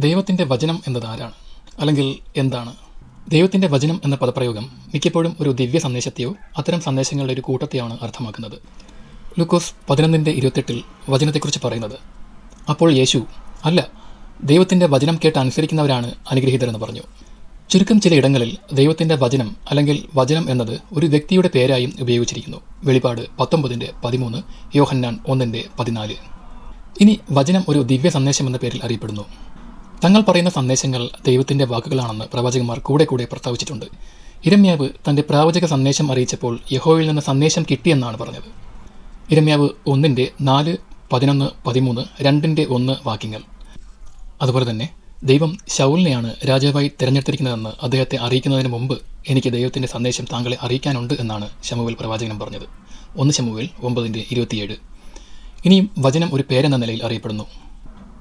ദൈവത്തിൻ്റെ വചനം എന്നത് ആരാണ്, അല്ലെങ്കിൽ എന്താണ്? ദൈവത്തിൻ്റെ വചനം എന്ന പദപ്രയോഗം മിക്കപ്പോഴും ഒരു ദിവ്യ സന്ദേശത്തെയോ അത്തരം സന്ദേശങ്ങളുടെ ഒരു കൂട്ടത്തെയാണ് അർത്ഥമാക്കുന്നത്. ലൂക്കോസ് 11:28 വചനത്തെക്കുറിച്ച് പറയുന്നത്, അപ്പോൾ യേശു, അല്ല, ദൈവത്തിൻ്റെ വചനം കേട്ട് അനുസരിക്കുന്നവരാണ് അനുഗ്രഹീതരെന്ന് പറഞ്ഞു. ചുരുക്കം ചില ഇടങ്ങളിൽ ദൈവത്തിൻ്റെ വചനം അല്ലെങ്കിൽ വചനം എന്നത് ഒരു വ്യക്തിയുടെ പേരായും ഉപയോഗിച്ചിരിക്കുന്നു. വെളിപാട് 19:13, യോഹന്നാൻ 1:14. ഇനി വചനം ഒരു ദിവ്യ സന്ദേശം എന്ന പേരിൽ അറിയപ്പെടുന്നു. തങ്ങൾ പറയുന്ന സന്ദേശങ്ങൾ ദൈവത്തിൻ്റെ വാക്കുകളാണെന്ന് പ്രവാചകന്മാർ കൂടെ പ്രസ്താവിച്ചിട്ടുണ്ട്. ഇരമ്യാവ് തൻ്റെ പ്രാവചക സന്ദേശം അറിയിച്ചപ്പോൾ യഹോവയിൽ നിന്ന് സന്ദേശം കിട്ടിയെന്നാണ് പറഞ്ഞത്. ഇരമ്യാവ് 1:4, 11, 13, 2:1 വാക്യങ്ങൾ. അതുപോലെ തന്നെ ദൈവം ശൗലിനെയാണ് രാജാവായി തിരഞ്ഞെടുത്തിരിക്കുന്നതെന്ന് അദ്ദേഹത്തെ അറിയിക്കുന്നതിന് മുമ്പ് എനിക്ക് ദൈവത്തിൻ്റെ സന്ദേശം താങ്കളെ അറിയിക്കാനുണ്ട് എന്നാണ് ശമൂവേൽ പ്രവാചകനും പറഞ്ഞത്. 1 ശമൂവേൽ 9:27. ഇനിയും വചനം ഒരു പേരെന്ന നിലയിൽ അറിയപ്പെടുന്നു.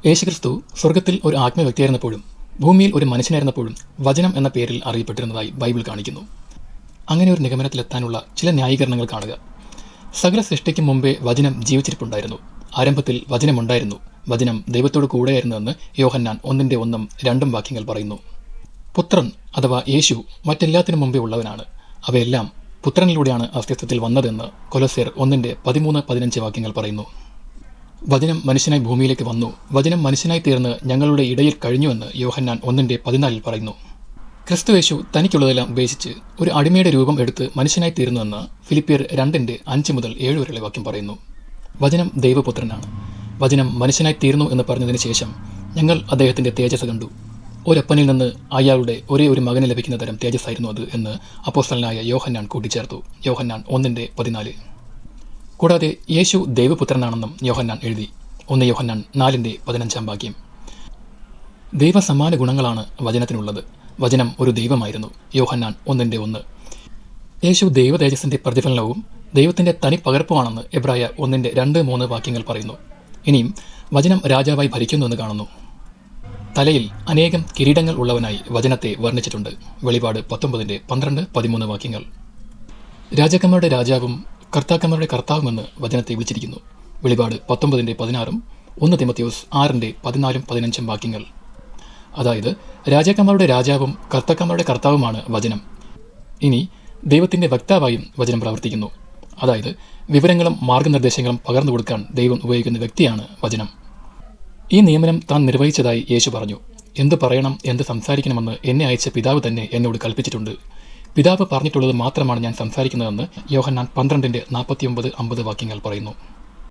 യേശുക്രിസ്തു സ്വർഗത്തിൽ ഒരു ആത്മവ്യക്തിയായിരുന്നപ്പോഴും ഭൂമിയിൽ ഒരു മനുഷ്യനായിരുന്നപ്പോഴും വചനം എന്ന പേരിൽ അറിയപ്പെട്ടിരുന്നതായി ബൈബിൾ കാണിക്കുന്നു. അങ്ങനെ ഒരു നിഗമനത്തിലെത്താനുള്ള ചില ന്യായീകരണങ്ങൾ കാണുക. സകല സൃഷ്ടിക്കും മുമ്പേ വചനം ജീവിച്ചിരിപ്പുണ്ടായിരുന്നു. ആരംഭത്തിൽ വചനമുണ്ടായിരുന്നു, വചനം ദൈവത്തോട് കൂടെയായിരുന്നുവെന്ന് യോഹന്നാൻ 1:1, 2 വാക്യങ്ങൾ പറയുന്നു. പുത്രൻ അഥവാ യേശു മറ്റെല്ലാത്തിനും മുമ്പേ ഉള്ളവനാണ്. അവയെല്ലാം പുത്രനിലൂടെയാണ് അസ്തിത്വത്തിൽ വന്നതെന്ന് കൊലോസ്യർ 1:13, 15 വാക്യങ്ങൾ പറയുന്നു. വചനം മനുഷ്യനായി ഭൂമിയിലേക്ക് വന്നു, വചനം മനുഷ്യനായി തീർന്ന് ഞങ്ങളുടെ ഇടയിൽ കഴിഞ്ഞുവെന്ന് യോഹന്നാൻ 1:14 പറയുന്നു. ക്രിസ്തു യേശു തനിക്കുള്ളതെല്ലാം ഉപേക്ഷിച്ച് ഒരു അടിമയുടെ രൂപം എടുത്ത് മനുഷ്യനായി തീർന്നുവെന്ന് ഫിലിപ്പിയർ 2:5 മുതൽ 7 വരെയുള്ള വാക്യം പറയുന്നു. വചനം ദൈവപുത്രനാണ്. വചനം മനുഷ്യനായി തീർന്നു എന്ന് പറഞ്ഞതിന് ശേഷം ഞങ്ങൾ അദ്ദേഹത്തിൻ്റെ തേജസ് കണ്ടു. ഒരപ്പനിൽ നിന്ന് അയാളുടെ ഒരേ ഒരു മകന് ലഭിക്കുന്ന തരം തേജസ്സായിരുന്നു അത് എന്ന് അപ്പോസ്തലനായ യോഹന്നാൻ കൂട്ടിച്ചേർത്തു. യോഹന്നാൻ 1:14. കൂടാതെ യേശു ദൈവപുത്രനാണെന്നും യോഹന്നാൻ എഴുതി. 1 യോഹന്നാൻ 4:15 വാക്യം. ദൈവസമാന ഗുണങ്ങളാണ് വചനത്തിനുള്ളത്. വചനം ഒരു ദൈവമായിരുന്നു. യോഹന്നാൻ 1:1. യേശു ദൈവ തേജസ്സിൻ്റെ പ്രതിഫലനവും ദൈവത്തിൻ്റെ തനി പകർപ്പുമാണെന്ന് എബ്രായ 1:2-3 വാക്യങ്ങൾ പറയുന്നു. ഇനിയും വചനം രാജാവായി ഭരിക്കുന്നുവെന്ന് കാണുന്നു. തലയിൽ അനേകം കിരീടങ്ങൾ ഉള്ളവനായി വചനത്തെ വർണ്ണിച്ചിട്ടുണ്ട്. വെളിപാട് 19:12, 13 വാക്യങ്ങൾ. രാജാക്കന്മാരുടെ രാജാവും കർത്താക്കന്മാരുടെ കർത്താവുമെന്ന് വചനത്തെ വിളിച്ചിരിക്കുന്നു. വെളിപാട് 19:16, 1 തിമോഥെയോസ് 6:14, 15 വാക്യങ്ങൾ. അതായത് രാജാക്കന്മാരുടെ രാജാവും കർത്താക്കന്മാരുടെ കർത്താവുമാണ് വചനം. ഇനി ദൈവത്തിൻ്റെ വക്താവായും വചനം പ്രവർത്തിക്കുന്നു. അതായത് വിവരങ്ങളും മാർഗനിർദ്ദേശങ്ങളും പകർന്നു കൊടുക്കാൻ ദൈവം ഉപയോഗിക്കുന്ന വ്യക്തിയാണ് വചനം. ഈ നിയമനം താൻ നിർവഹിച്ചതായി യേശു പറഞ്ഞു. എന്ത് പറയണം, എന്ത് സംസാരിക്കണമെന്ന് എന്നെ അയച്ച പിതാവ് തന്നെ എന്നോട് കൽപ്പിച്ചിട്ടുണ്ട്. പിതാവ് പറഞ്ഞിട്ടുള്ളത് മാത്രമാണ് ഞാൻ സംസാരിക്കുന്നതെന്ന് യോഹന്നാൻ 12:49, 50 വാക്യങ്ങൾ പറയുന്നു.